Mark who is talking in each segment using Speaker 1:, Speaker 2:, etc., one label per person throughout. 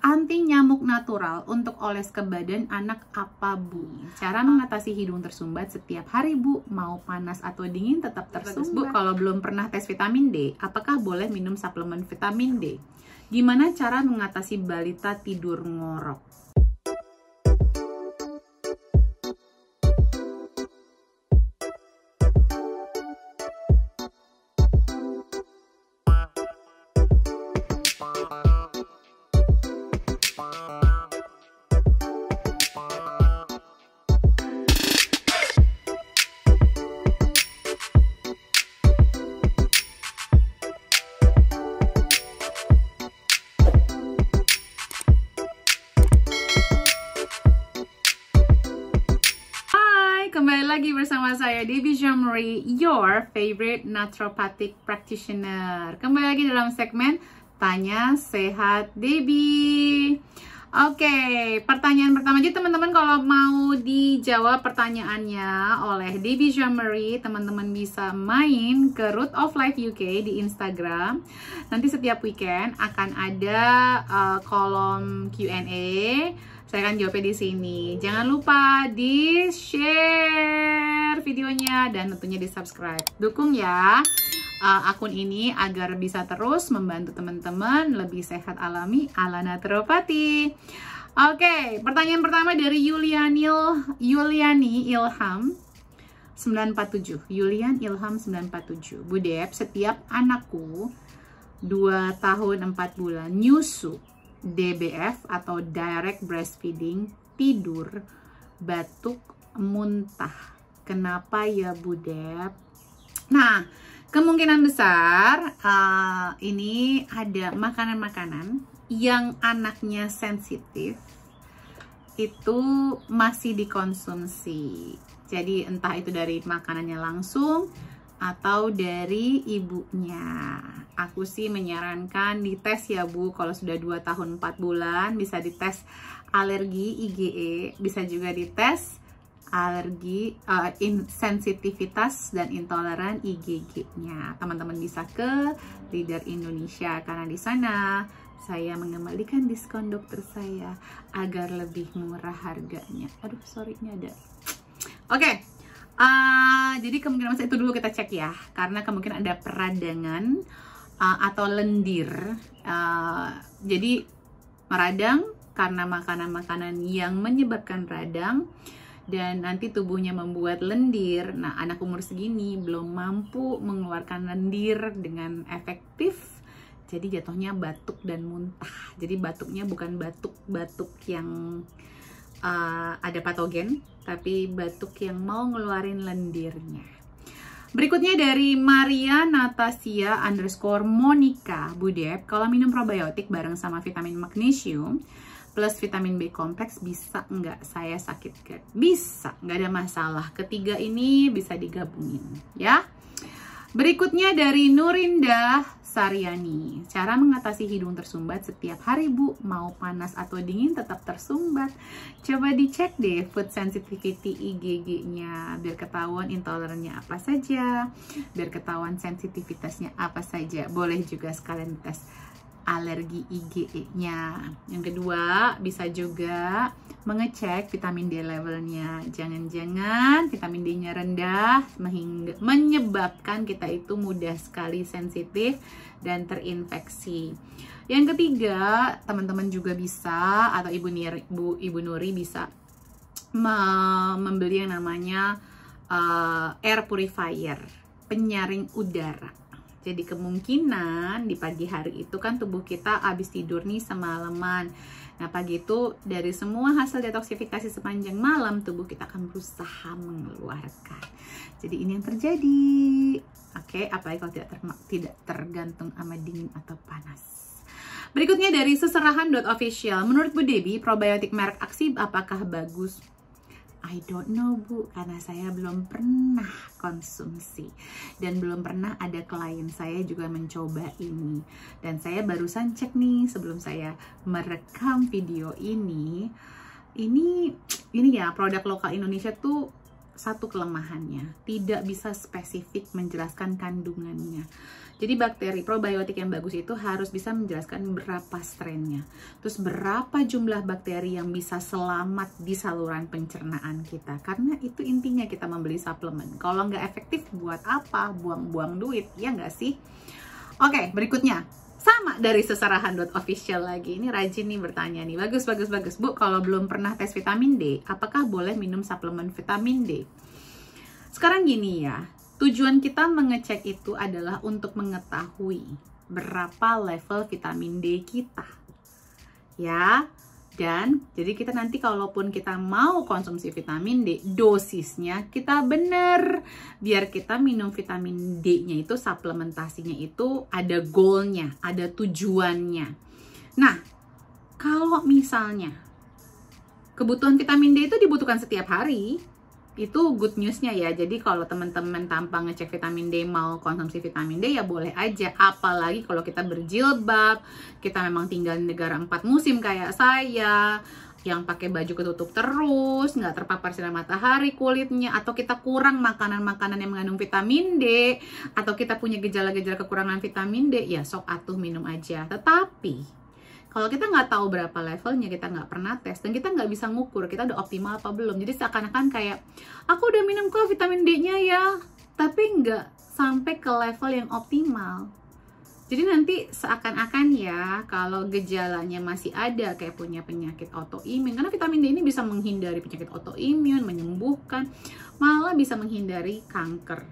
Speaker 1: anti nyamuk natural untuk oles ke badan anak apa Bu? Cara mengatasi hidung tersumbat setiap hari Bu, mau panas atau dingin tetap tersumbat. Bu, kalau belum pernah tes vitamin D, apakah boleh minum suplemen vitamin D? Gimana cara mengatasi balita tidur ngorok? Kembali lagi bersama saya Debbie Jean-Marie, your favorite naturopathic practitioner. Kembali lagi dalam segmen Tanya Sehat Debbie. Oke, pertanyaan pertama aja teman-teman, kalau mau dijawab pertanyaannya oleh Debbie Jean-Marie, teman-teman bisa main ke Root of Life UK di Instagram. Nanti setiap weekend akan ada kolom Q&A. Saya akan jawabnya di sini. Jangan lupa di share videonya dan tentunya di subscribe. Dukung ya akun ini agar bisa terus membantu teman-teman lebih sehat alami ala naturopati. Oke, pertanyaan pertama dari Yuliani Ilham 947. Yulian Ilham 947. Bu Deb, setiap anakku 2 tahun 4 bulan nyusu DBF atau direct breastfeeding, tidur, batuk, muntah. Kenapa ya Bu Deb? Nah, kemungkinan besar ini ada makanan-makanan yang anaknya sensitif itu masih dikonsumsi. Jadi entah itu dari makanannya langsung atau dari ibunya. Aku sih menyarankan dites ya Bu, kalau sudah 2 tahun 4 bulan bisa dites alergi IgE, bisa juga dites alergi sensitivitas dan intoleran IgG-nya. Teman-teman bisa ke Leader Indonesia karena di sana saya mengembalikan diskon dokter saya agar lebih murah harganya. Aduh, sorry, ini ada. Oke. Jadi kemungkinan masa itu dulu kita cek ya, karena kemungkinan ada peradangan atau lendir. Jadi meradang karena makanan-makanan yang menyebabkan radang dan nanti tubuhnya membuat lendir. Nah, anak umur segini belum mampu mengeluarkan lendir dengan efektif. Jadi jatuhnya batuk dan muntah. Jadi batuknya bukan batuk yang ada patogen, tapi batuk yang mau ngeluarin lendirnya. Berikutnya dari Maria Natasia _Monica. Bu Deb, kalau minum probiotik bareng sama vitamin magnesium plus vitamin B kompleks bisa nggak saya sakit GERD? Bisa, nggak ada masalah. Ketiga ini bisa digabungin ya. Berikutnya dari Nurinda Saryani. Cara mengatasi hidung tersumbat setiap hari Bu, mau panas atau dingin tetap tersumbat. Coba dicek deh food sensitivity IgG-nya biar ketahuan intolerannya apa saja, biar ketahuan sensitivitasnya apa saja. Boleh juga sekalian tes alergi IgE-nya. Yang kedua, bisa juga mengecek vitamin D levelnya. Jangan-jangan vitamin D-nya rendah menyebabkan kita itu mudah sekali sensitif dan terinfeksi. Yang ketiga, teman-teman juga bisa, atau Ibu Nuri bisa membeli yang namanya air purifier, penyaring udara. Jadi kemungkinan di pagi hari itu kan tubuh kita habis tidur nih semalaman. Nah, pagi itu dari semua hasil detoksifikasi sepanjang malam, tubuh kita akan berusaha mengeluarkan. Jadi ini yang terjadi. Oke, apalagi kalau tidak tergantung sama dingin atau panas. Berikutnya dari seserahan.official. Menurut Bu Debbie, probiotik merek Aksib apakah bagus? I don't know Bu, karena saya belum pernah konsumsi dan belum pernah ada klien saya juga mencoba ini. Dan saya barusan cek nih sebelum saya merekam video ini ya, produk lokal Indonesia tuh satu kelemahannya, tidak bisa spesifik menjelaskan kandungannya. Jadi bakteri probiotik yang bagus itu harus bisa menjelaskan berapa strainnya. Terus berapa jumlah bakteri yang bisa selamat di saluran pencernaan kita. Karena itu intinya kita membeli suplemen. Kalau nggak efektif buat apa? Buang-buang duit, ya nggak sih? Oke, berikutnya. Sama dari seserahan.official lagi. Ini rajin nih bertanya nih. Bagus. Bu, kalau belum pernah tes vitamin D, apakah boleh minum suplemen vitamin D? Sekarang gini ya. Tujuan kita mengecek itu adalah untuk mengetahui berapa level vitamin D kita. Ya, dan jadi kita nanti kalaupun kita mau konsumsi vitamin D, dosisnya kita bener. Biar kita minum vitamin D-nya itu, suplementasinya itu ada goalnya, ada tujuannya. Nah, kalau misalnya kebutuhan vitamin D itu dibutuhkan setiap hari, itu good newsnya ya. Jadi kalau teman-teman tanpa ngecek vitamin D mau konsumsi vitamin D ya boleh aja. Apalagi kalau kita berjilbab, kita memang tinggal di negara 4 musim kayak saya, yang pakai baju ketutup terus, nggak terpapar sinar matahari kulitnya, atau kita kurang makanan-makanan yang mengandung vitamin D, atau kita punya gejala-gejala kekurangan vitamin D, ya sok atuh minum aja. Tetapi kalau kita nggak tahu berapa levelnya, kita nggak pernah tes, dan kita nggak bisa ngukur kita udah optimal apa belum. Jadi seakan-akan kayak, aku udah minum kok vitamin D-nya ya, tapi nggak sampai ke level yang optimal. Jadi nanti seakan-akan ya, kalau gejalanya masih ada, kayak punya penyakit autoimun, karena vitamin D ini bisa menghindari penyakit autoimun, menyembuhkan, malah bisa menghindari kanker.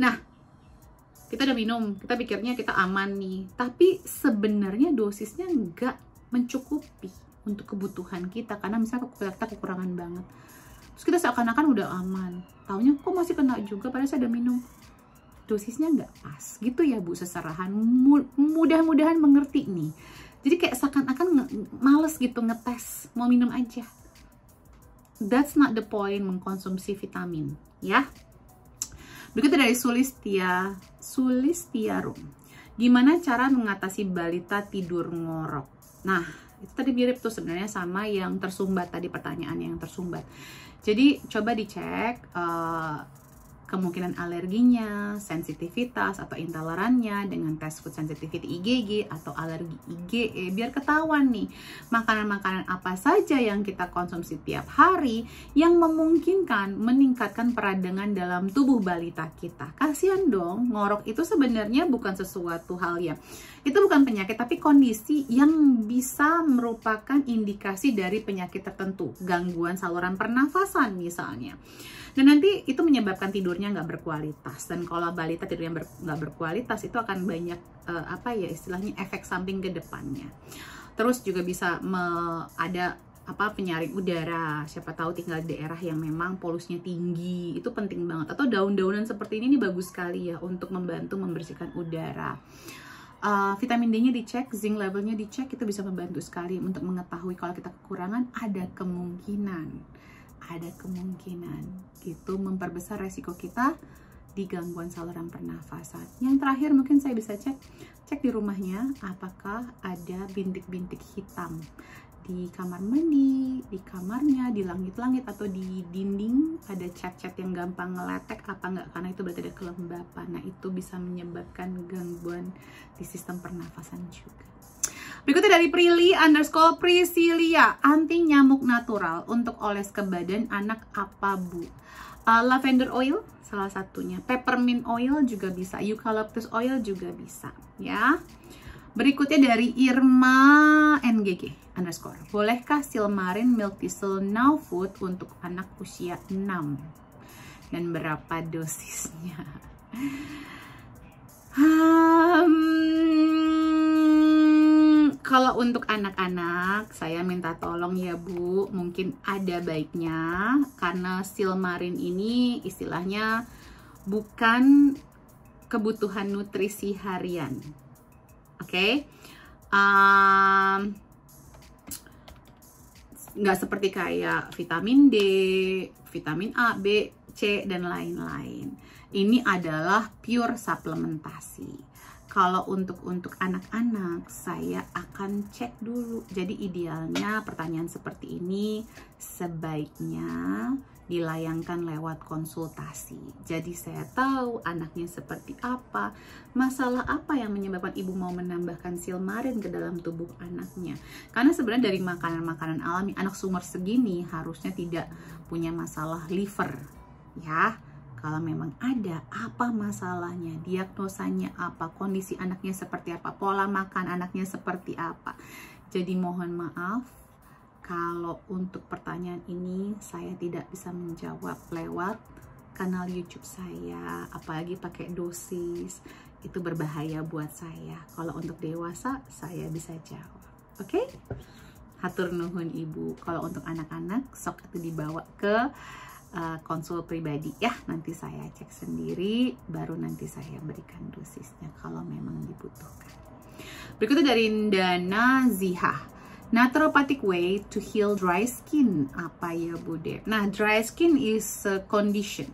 Speaker 1: Nah, kita udah minum, kita pikirnya kita aman nih, tapi sebenarnya dosisnya nggak mencukupi untuk kebutuhan kita, karena misalnya kita kekurangan banget. Terus kita seakan-akan udah aman, taunya kok masih kena juga padahal saya udah minum. Dosisnya nggak pas, gitu ya Bu Seserahan. Mudah-mudahan mengerti nih. Jadi kayak seakan-akan males gitu ngetes, mau minum aja. That's not the point mengkonsumsi vitamin, ya. Berikutnya dari Sulistiarum. Gimana cara mengatasi balita tidur ngorok? Nah, itu tadi mirip tuh sebenarnya sama yang tersumbat tadi, pertanyaan yang tersumbat. Jadi coba dicek kemungkinan alerginya, sensitivitas atau intolerannya dengan tes food sensitivity IgG atau alergi IgE, biar ketahuan nih makanan-makanan apa saja yang kita konsumsi tiap hari yang memungkinkan meningkatkan peradangan dalam tubuh balita kita. Kasihan dong, ngorok itu sebenarnya bukan sesuatu hal yang, itu bukan penyakit, tapi kondisi yang bisa merupakan indikasi dari penyakit tertentu, gangguan saluran pernafasan misalnya. Dan nanti itu menyebabkan tidurnya nggak berkualitas. Dan kalau balita tidurnya nggak berkualitas, itu akan banyak istilahnya efek samping ke depannya. Terus juga bisa ada penyaring udara. Siapa tahu tinggal di daerah yang memang polusinya tinggi, itu penting banget. Atau daun-daunan seperti ini bagus sekali ya untuk membantu membersihkan udara. Vitamin D-nya dicek, zinc levelnya dicek, itu bisa membantu sekali untuk mengetahui kalau kita kekurangan. Ada kemungkinan gitu memperbesar resiko kita di gangguan saluran pernafasan. Yang terakhir mungkin saya bisa cek di rumahnya apakah ada bintik-bintik hitam di kamar mandi, di kamarnya, di langit-langit atau di dinding ada cat-cat yang gampang ngeletek apa enggak, karena itu berarti ada kelembapan. Nah, itu bisa menyebabkan gangguan di sistem pernafasan juga. Berikutnya dari Prilly_Priscilia, anti nyamuk natural untuk oles ke badan anak apa Bu? Lavender oil salah satunya, peppermint oil juga bisa, eucalyptus oil juga bisa ya. Berikutnya dari Irma NGG_, bolehkah Silmarin milk thistle now food untuk anak usia 6 dan berapa dosisnya? Kalau untuk anak-anak, saya minta tolong ya Bu, mungkin ada baiknya, karena Silmarin ini istilahnya bukan kebutuhan nutrisi harian. Oke? Nggak seperti kayak vitamin D, vitamin A, B, C, dan lain-lain. Ini adalah pure suplementasi. Kalau untuk anak-anak, saya akan cek dulu. Jadi idealnya pertanyaan seperti ini sebaiknya dilayangkan lewat konsultasi. Jadi saya tahu anaknya seperti apa, masalah apa yang menyebabkan ibu mau menambahkan silmarin ke dalam tubuh anaknya. Karena sebenarnya dari makanan-makanan alami, anak seumur segini harusnya tidak punya masalah liver, ya. Kalau memang ada, apa masalahnya, diagnosanya apa, kondisi anaknya seperti apa, pola makan anaknya seperti apa. Jadi mohon maaf, kalau untuk pertanyaan ini saya tidak bisa menjawab lewat kanal YouTube saya, apalagi pakai dosis, itu berbahaya buat saya. Kalau untuk dewasa saya bisa jawab. Oke? Hatur nuhun ibu. Kalau untuk anak-anak sok itu dibawa ke konsul pribadi ya, nanti saya cek sendiri, baru nanti saya berikan dosisnya kalau memang dibutuhkan. Berikutnya dari Dana Ziha. Naturopathic way to heal dry skin. Apa ya Bu Dep? Nah, dry skin is a condition.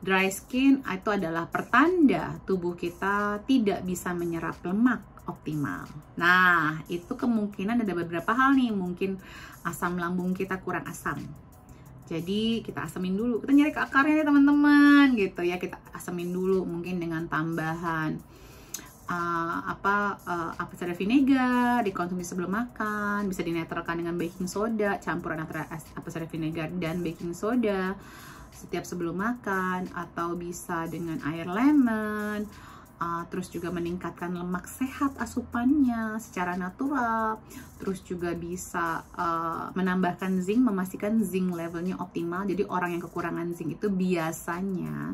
Speaker 1: Dry skin itu adalah pertanda tubuh kita tidak bisa menyerap lemak optimal. Nah, itu kemungkinan ada beberapa hal nih. Mungkin asam lambung kita kurang asam. Jadi kita asamin dulu. Kita nyari ke akarnya ya teman-teman gitu ya. Kita asamin dulu mungkin dengan tambahan apel cider vinegar, dikonsumsi sebelum makan, bisa dinetralkan dengan baking soda, campuran antara apel cider vinegar dan baking soda setiap sebelum makan, atau bisa dengan air lemon. Terus juga meningkatkan lemak sehat asupannya secara natural. Terus juga bisa menambahkan zinc, memastikan zinc levelnya optimal. Jadi orang yang kekurangan zinc itu biasanya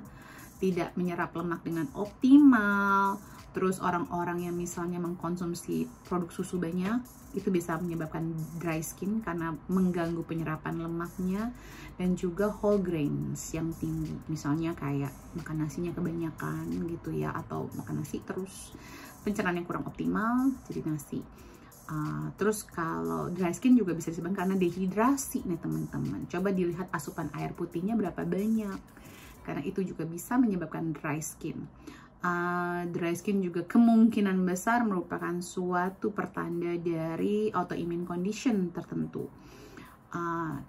Speaker 1: tidak menyerap lemak dengan optimal. Terus orang-orang yang misalnya mengkonsumsi produk susu banyak, itu bisa menyebabkan dry skin karena mengganggu penyerapan lemaknya. Dan juga whole grains yang tinggi, misalnya kayak makan nasinya kebanyakan gitu ya, atau makan nasi terus pencernaan yang kurang optimal jadi nasi. Terus kalau dry skin juga bisa disebabkan karena dehidrasi nih teman-teman. Coba dilihat asupan air putihnya berapa banyak, karena itu juga bisa menyebabkan dry skin. Dry skin juga kemungkinan besar merupakan suatu pertanda dari autoimmune condition tertentu,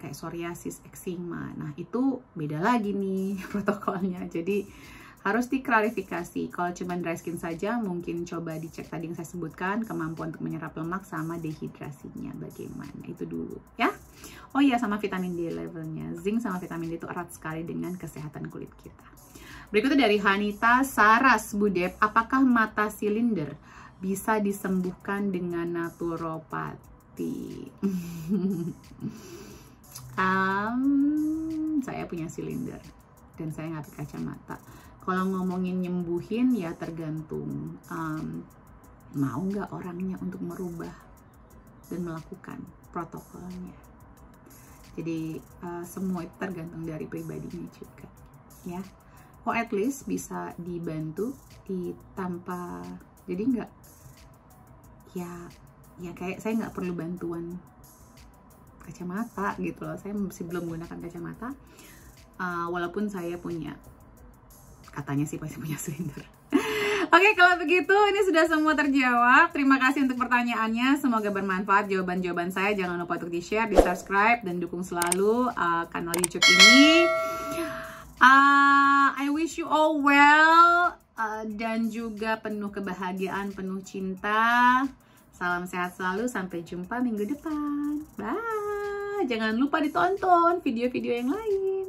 Speaker 1: kayak psoriasis, eczema. Nah itu beda lagi nih protokolnya, jadi harus diklarifikasi. Kalau cuma dry skin saja, mungkin coba dicek tadi yang saya sebutkan, kemampuan untuk menyerap lemak sama dehidrasinya bagaimana, itu dulu ya. Oh iya, sama vitamin D levelnya. Zinc sama vitamin D itu erat sekali dengan kesehatan kulit kita. Berikutnya dari Hanita Saras, Bu Dep, apakah mata silinder bisa disembuhkan dengan naturopati? Saya punya silinder dan saya nggak pakai kacamata. Kalau ngomongin nyembuhin ya tergantung mau nggak orangnya untuk merubah dan melakukan protokolnya. Jadi semua itu tergantung dari pribadinya juga ya. Or at least bisa dibantu tanpa, jadi nggak ya kayak saya nggak perlu bantuan kacamata gitu loh. Saya masih belum menggunakan kacamata walaupun saya punya, katanya sih pasti punya silinder. Oke, kalau begitu ini sudah semua terjawab. Terima kasih untuk pertanyaannya, semoga bermanfaat jawaban-jawaban saya. Jangan lupa untuk di-share, di-subscribe, dan dukung selalu kanal YouTube ini. I wish you all well dan juga penuh kebahagiaan, penuh cinta. Salam sehat selalu, sampai jumpa minggu depan. Bye. Jangan lupa ditonton video-video yang lain.